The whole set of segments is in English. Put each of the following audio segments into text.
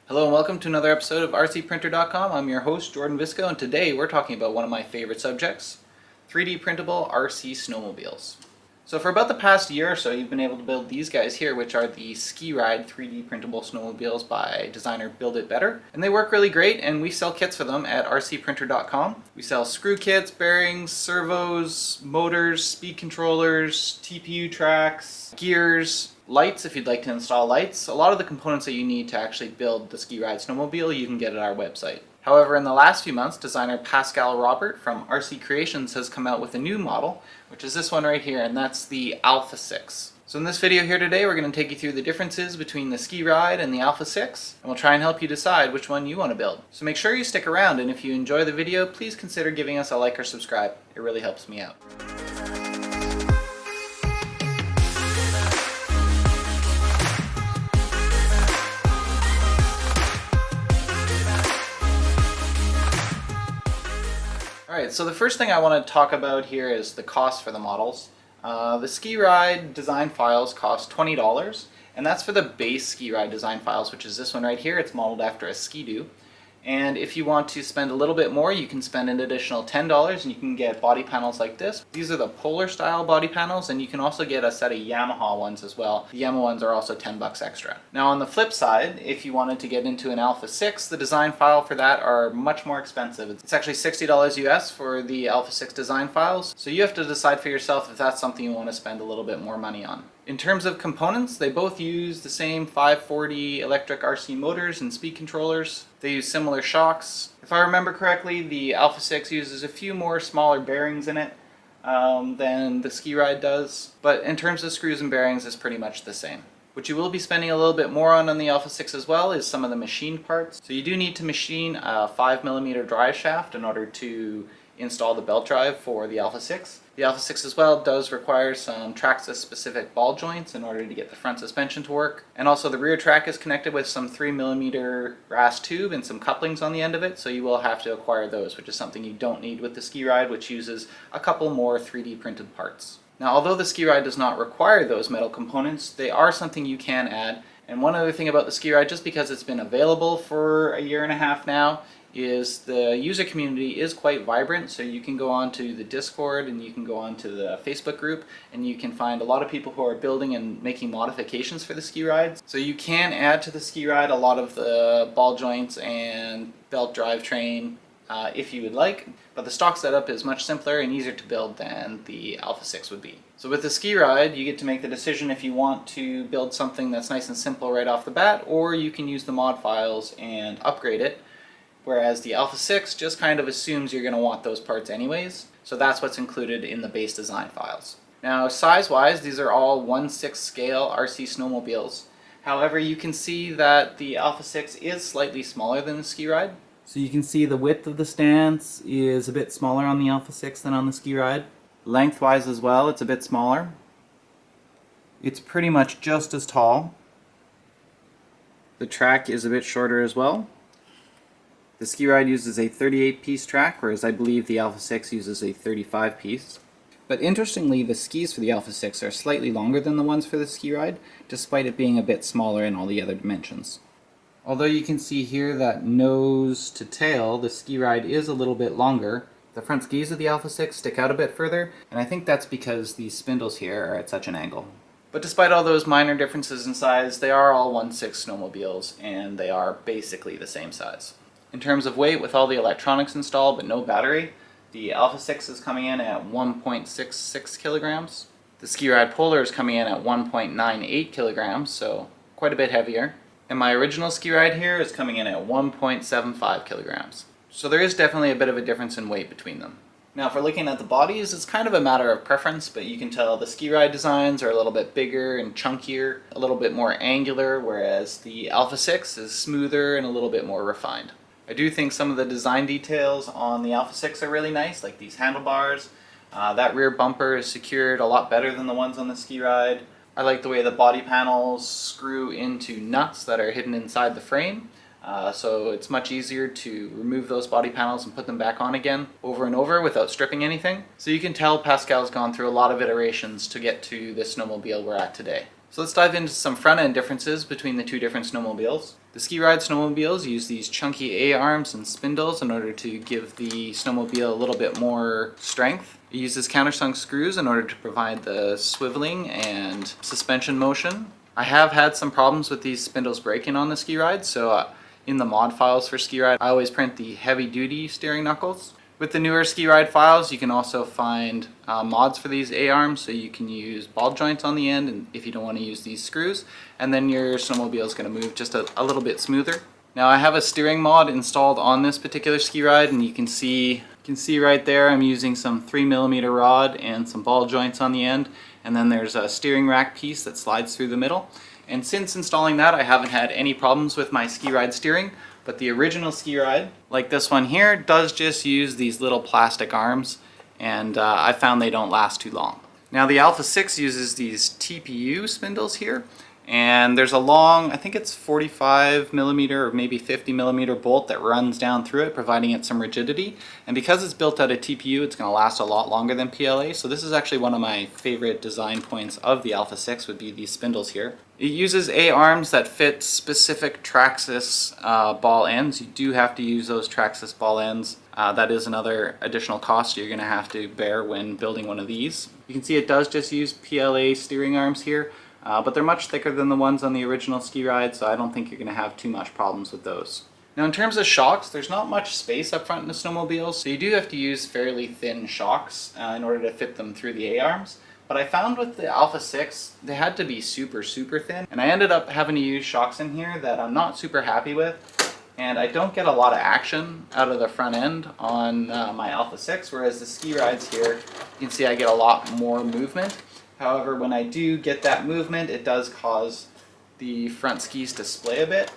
Hello and welcome to another episode of RCPrinter.com. I'm your host, Jordan Visco, and today we're talking about one of my favorite subjects, 3D printable RC snowmobiles. So for about the past year or so, you've been able to build these guys here, which are the Skeeride 3D printable snowmobiles by designer BuildItBetter. And they work really great, and we sell kits for them at RCPrinter.com. We sell screw kits, bearings, servos, motors, speed controllers, TPU tracks, gears, lights if you'd like to install lights. A lot of the components that you need to actually build the Skeeride snowmobile you can get at our website. However, in the last few months, designer Pascal Robert from RC Creations has come out with a new model, which is this one right here, and that's the Alpha-6. So in this video here today, we're going to take you through the differences between the Skeeride and the Alpha-6, and we'll try and help you decide which one you want to build. So make sure you stick around, and if you enjoy the video, please consider giving us a like or subscribe. It really helps me out. Alright, so the first thing I want to talk about here is the cost for the models. The Skeeride design files cost $20, and that's for the base Skeeride design files, which is this one right here. It's modeled after a Ski-Doo. And if you want to spend a little bit more, you can spend an additional $10 and you can get body panels like this. These are the Polar style body panels, and you can also get a set of Yamaha ones as well. The Yamaha ones are also $10 extra. Now on the flip side, if you wanted to get into an Alpha-6, the design file for that are much more expensive. It's actually $60 US for the Alpha-6 design files, so you have to decide for yourself if that's something you want to spend a little bit more money on. In terms of components, they both use the same 540 electric RC motors and speed controllers. They use similar shocks. If I remember correctly, the Alpha-6 uses a few more smaller bearings in it than the Skeeride does, but in terms of screws and bearings, it's pretty much the same. What you will be spending a little bit more on the Alpha-6 as well is some of the machined parts. So you do need to machine a 5mm drive shaft in order to install the belt drive for the Alpha-6. The Alpha-6 as well does require some Traxxas specific ball joints in order to get the front suspension to work. And also the rear track is connected with some 3mm brass tube and some couplings on the end of it, so you will have to acquire those, which is something you don't need with the Skeeride, which uses a couple more 3D printed parts. Now, although the Skeeride does not require those metal components, they are something you can add. And one other thing about the Skeeride, just because it's been available for a year and a half now, is the user community is quite vibrant. So you can go on to the Discord and you can go on to the Facebook group and you can find a lot of people who are building and making modifications for the Skeeride. So you can add to the Skeeride a lot of the ball joints and belt drivetrain if you would like, but the stock setup is much simpler and easier to build than the Alpha-6 would be. So with the Skeeride, you get to make the decision if you want to build something that's nice and simple right off the bat, or you can use the mod files and upgrade it. Whereas the Alpha-6 just kind of assumes you're going to want those parts anyways, so that's what's included in the base design files. Now size-wise, these are all 1/6 scale RC snowmobiles. However, you can see that the Alpha-6 is slightly smaller than the Skeeride. So you can see the width of the stance is a bit smaller on the Alpha-6 than on the Skeeride. Lengthwise as well, it's a bit smaller. It's pretty much just as tall. The track is a bit shorter as well. The Skeeride uses a 38-piece track, whereas I believe the Alpha-6 uses a 35-piece. But interestingly, the skis for the Alpha-6 are slightly longer than the ones for the Skeeride, despite it being a bit smaller in all the other dimensions. Although you can see here that nose to tail, the Skeeride is a little bit longer. The front skis of the Alpha-6 stick out a bit further, and I think that's because these spindles here are at such an angle. But despite all those minor differences in size, they are all 1/6 snowmobiles, and they are basically the same size. In terms of weight, with all the electronics installed but no battery, the Alpha-6 is coming in at 1.66 kilograms. The Skeeride Polar is coming in at 1.98 kilograms, so quite a bit heavier. And my original Skeeride here is coming in at 1.75 kilograms. So there is definitely a bit of a difference in weight between them. Now for looking at the bodies, it's kind of a matter of preference, but you can tell the Skeeride designs are a little bit bigger and chunkier, a little bit more angular, whereas the Alpha-6 is smoother and a little bit more refined. I do think some of the design details on the Alpha-6 are really nice, like these handlebars. That rear bumper is secured a lot better than the ones on the Skeeride. I like the way the body panels screw into nuts that are hidden inside the frame. So it's much easier to remove those body panels and put them back on again over and over without stripping anything. So you can tell Pascal's gone through a lot of iterations to get to this snowmobile we're at today. So let's dive into some front end differences between the two different snowmobiles. The Skeeride snowmobiles use these chunky A-arms and spindles in order to give the snowmobile a little bit more strength. It uses countersunk screws in order to provide the swiveling and suspension motion. I have had some problems with these spindles breaking on the Skeeride, so in the mod files for Skeeride I always print the heavy duty steering knuckles. With the newer Skeeride files, you can also find mods for these A-arms, so you can use ball joints on the end and if you don't want to use these screws, and then your snowmobile is going to move just a little bit smoother. Now I have a steering mod installed on this particular Skeeride, and you can see right there I'm using some 3mm rod and some ball joints on the end, and then there's a steering rack piece that slides through the middle. And since installing that, I haven't had any problems with my Skeeride steering. But the original Skeeride, like this one here, does just use these little plastic arms, and I found they don't last too long. Now the Alpha-6 uses these TPU spindles here, and there's a long, I think it's 45mm or maybe 50mm bolt that runs down through it, providing it some rigidity. And because it's built out of TPU, it's going to last a lot longer than PLA, so this is actually one of my favorite design points of the Alpha-6 would be these spindles here. It uses A-arms that fit specific Traxxas ball ends. You do have to use those Traxxas ball ends. That is another additional cost you're going to have to bear when building one of these. You can see it does just use PLA steering arms here, but they're much thicker than the ones on the original Skeeride, so I don't think you're going to have too much problems with those. Now in terms of shocks, there's not much space up front in the snowmobile, so you do have to use fairly thin shocks in order to fit them through the A-arms. But I found with the Alpha-6, they had to be super thin, and I ended up having to use shocks in here that I'm not super happy with, and I don't get a lot of action out of the front end on my Alpha-6, whereas the Skeerides here, you can see I get a lot more movement. However, when I do get that movement, it does cause the front skis to splay a bit,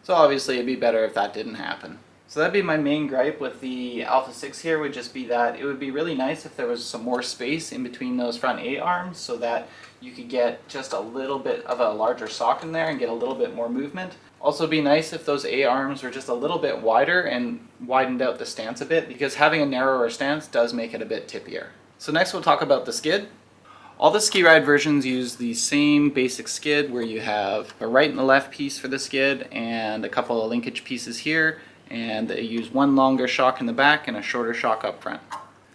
so obviously it'd be better if that didn't happen. So that'd be my main gripe with the Alpha-6 here, would just be that it would be really nice if there was some more space in between those front A-arms so that you could get just a little bit of a larger sock in there and get a little bit more movement. Also it'd be nice if those A-arms were just a little bit wider and widened out the stance a bit, because having a narrower stance does make it a bit tippier. So next we'll talk about the skid. All the Skeeride versions use the same basic skid where you have a right and a left piece for the skid and a couple of linkage pieces here, and they use one longer shock in the back and a shorter shock up front.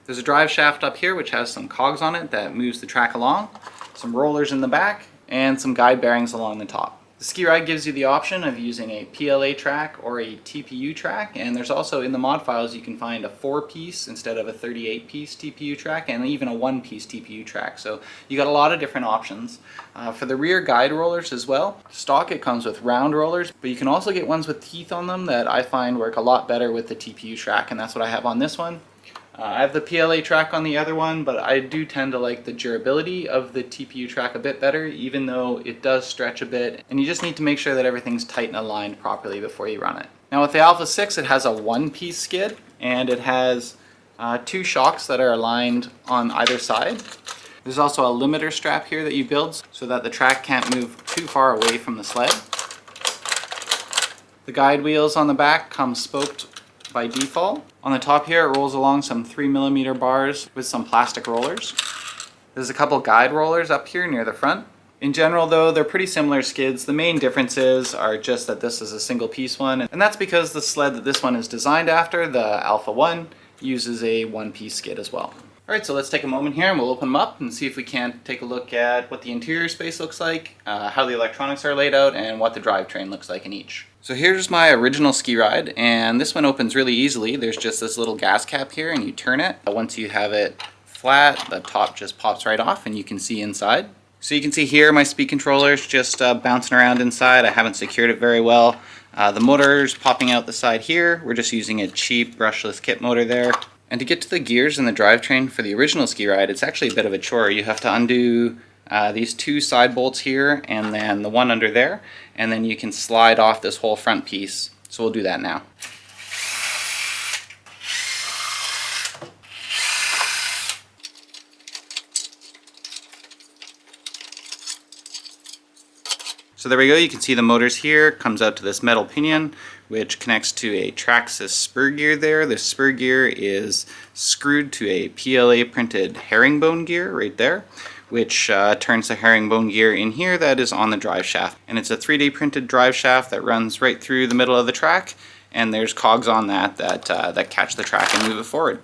There's a drive shaft up here which has some cogs on it that moves the track along, some rollers in the back, and some guide bearings along the top. The Skeeride gives you the option of using a PLA track or a TPU track, and there's also in the mod files you can find a 4-piece instead of a 38-piece TPU track, and even a 1-piece TPU track. So you got a lot of different options. For the rear guide rollers as well, stock it comes with round rollers, but you can also get ones with teeth on them that I find work a lot better with the TPU track, and that's what I have on this one. I have the PLA track on the other one, but I do tend to like the durability of the TPU track a bit better, even though it does stretch a bit, and you just need to make sure that everything's tight and aligned properly before you run it. Now with the Alpha-6, it has a 1-piece skid, and it has 2 shocks that are aligned on either side. There's also a limiter strap here that you build so that the track can't move too far away from the sled. The guide wheels on the back come spoked by default. On the top here it rolls along some 3mm bars with some plastic rollers. There's a couple guide rollers up here near the front. In general though, they're pretty similar skids. The main differences are just that this is a single piece one, and that's because the sled that this one is designed after, the Alpha-1, uses a 1-piece skid as well. Alright, so let's take a moment here and we'll open them up and see if we can't take a look at what the interior space looks like, how the electronics are laid out, and what the drivetrain looks like in each. So here's my original Skeeride, and this one opens really easily. There's just this little gas cap here and you turn it. Once you have it flat, the top just pops right off and you can see inside. So you can see here my speed controller is just bouncing around inside. I haven't secured it very well. The motor's popping out the side here. We're just using a cheap brushless kit motor there. And to get to the gears and the drivetrain for the original Skeeride, it's actually a bit of a chore. You have to undo these 2 side bolts here and then the one under there, and then you can slide off this whole front piece. So we'll do that now. So there we go, you can see the motors here, comes out to this metal pinion which connects to a Traxxas spur gear there. The spur gear is screwed to a PLA printed herringbone gear right there, which turns the herringbone gear in here that is on the drive shaft. And it's a 3D printed drive shaft that runs right through the middle of the track, and there's cogs on that catch the track and move it forward.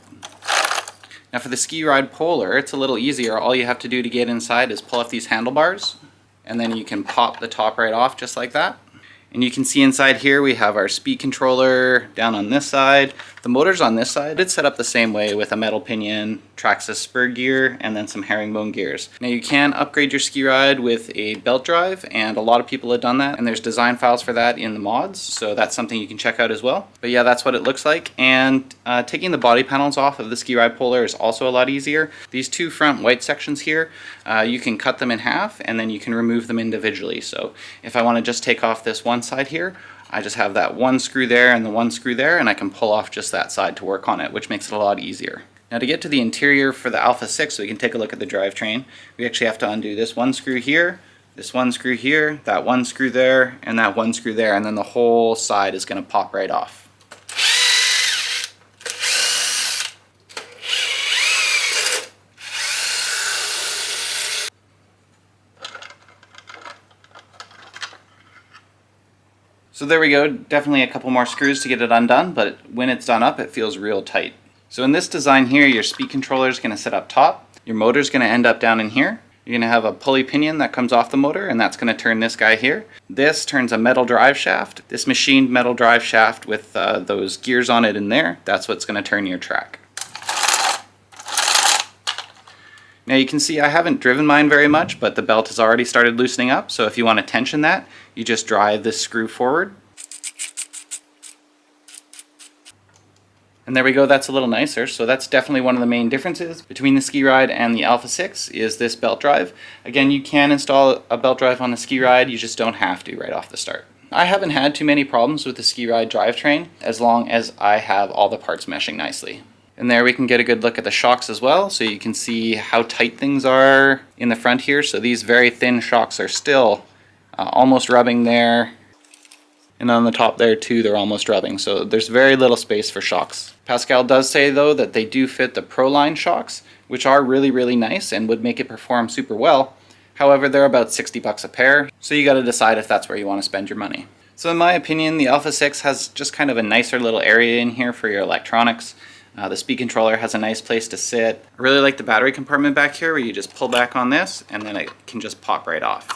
Now for the Skeeride Polar, it's a little easier. All you have to do to get inside is pull off these handlebars, and then you can pop the top right off just like that. And you can see inside here we have our speed controller down on this side. The motor's on this side. It's set up the same way with a metal pinion, Traxxas spur gear, and then some herringbone gears. Now you can upgrade your Skeeride with a belt drive, and a lot of people have done that, and there's design files for that in the mods, so that's something you can check out as well. But yeah, that's what it looks like, and taking the body panels off of the Skeeride Polar is also a lot easier. These two front white sections here, you can cut them in half, and then you can remove them individually. So if I want to just take off this one side here, I just have that one screw there and the one screw there, and I can pull off just that side to work on it, which makes it a lot easier. Now to get to the interior for the Alpha-6, so we can take a look at the drivetrain, we actually have to undo this one screw here, this one screw here, that one screw there, and that one screw there, and then the whole side is going to pop right off. So there we go, definitely a couple more screws to get it undone, but when it's done up, it feels real tight. So in this design here, your speed controller is going to sit up top, your motor is going to end up down in here, you're going to have a pulley pinion that comes off the motor, and that's going to turn this guy here. This turns a metal drive shaft. This machined metal drive shaft with those gears on it in there, that's what's going to turn your track. Now you can see I haven't driven mine very much, but the belt has already started loosening up, so if you want to tension that, you just drive this screw forward. And there we go, that's a little nicer. So that's definitely one of the main differences between the Skeeride and the Alpha-6 is this belt drive. Again, you can install a belt drive on the Skeeride, you just don't have to right off the start. I haven't had too many problems with the Skeeride drivetrain as long as I have all the parts meshing nicely. And there we can get a good look at the shocks as well, so you can see how tight things are in the front here. So these very thin shocks are still almost rubbing there, and on the top there too they're almost rubbing, so there's very little space for shocks. Pascal does say though that they do fit the Pro line shocks, which are really nice and would make it perform super well. However, they're about 60 bucks a pair, so you got to decide if that's where you want to spend your money. So in my opinion, the Alpha-6 has just kind of a nicer little area in here for your electronics. The speed controller has a nice place to sit. I really like the battery compartment back here where you just pull back on this and then it can just pop right off.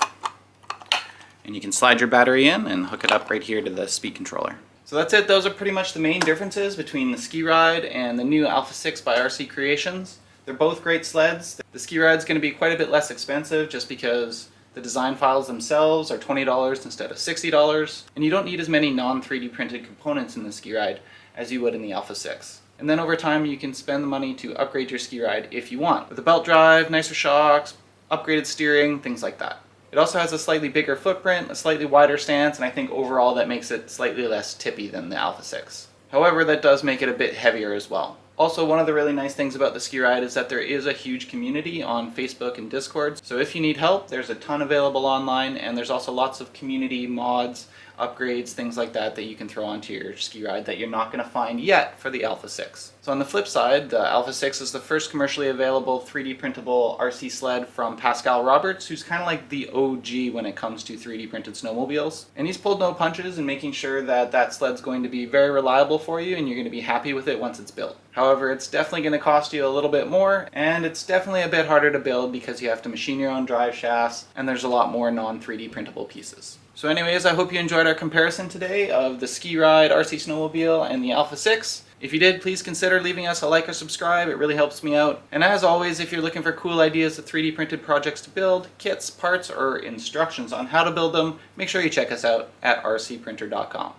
And you can slide your battery in and hook it up right here to the speed controller. So that's it. Those are pretty much the main differences between the Skeeride and the new Alpha-6 by RC Creations. They're both great sleds. The Skeeride's going to be quite a bit less expensive just because the design files themselves are $20 instead of $60, and you don't need as many non-3D printed components in the Skeeride as you would in the Alpha-6. And then over time you can spend the money to upgrade your Skeeride if you want, with a belt drive, nicer shocks, upgraded steering, things like that. It also has a slightly bigger footprint, a slightly wider stance, and I think overall that makes it slightly less tippy than the Alpha-6. However, that does make it a bit heavier as well. Also, one of the really nice things about the Skeeride is that there is a huge community on Facebook and Discord, so if you need help, there's a ton available online, and there's also lots of community mods, upgrades, things like that that you can throw onto your Skeeride that you're not going to find yet for the Alpha-6. So on the flip side, the Alpha-6 is the first commercially available 3D printable RC sled from Pascal Roberts, who's kind of like the OG when it comes to 3D printed snowmobiles. And he's pulled no punches in making sure that that sled's going to be very reliable for you and you're going to be happy with it once it's built. However, it's definitely going to cost you a little bit more, and it's definitely a bit harder to build because you have to machine your own drive shafts, and there's a lot more non-3D printable pieces. So anyways, I hope you enjoyed our comparison today of the Skeeride RC Snowmobile and the Alpha-6. If you did, please consider leaving us a like or subscribe, it really helps me out. And as always, if you're looking for cool ideas of 3D printed projects to build, kits, parts, or instructions on how to build them, make sure you check us out at rcprinter.com.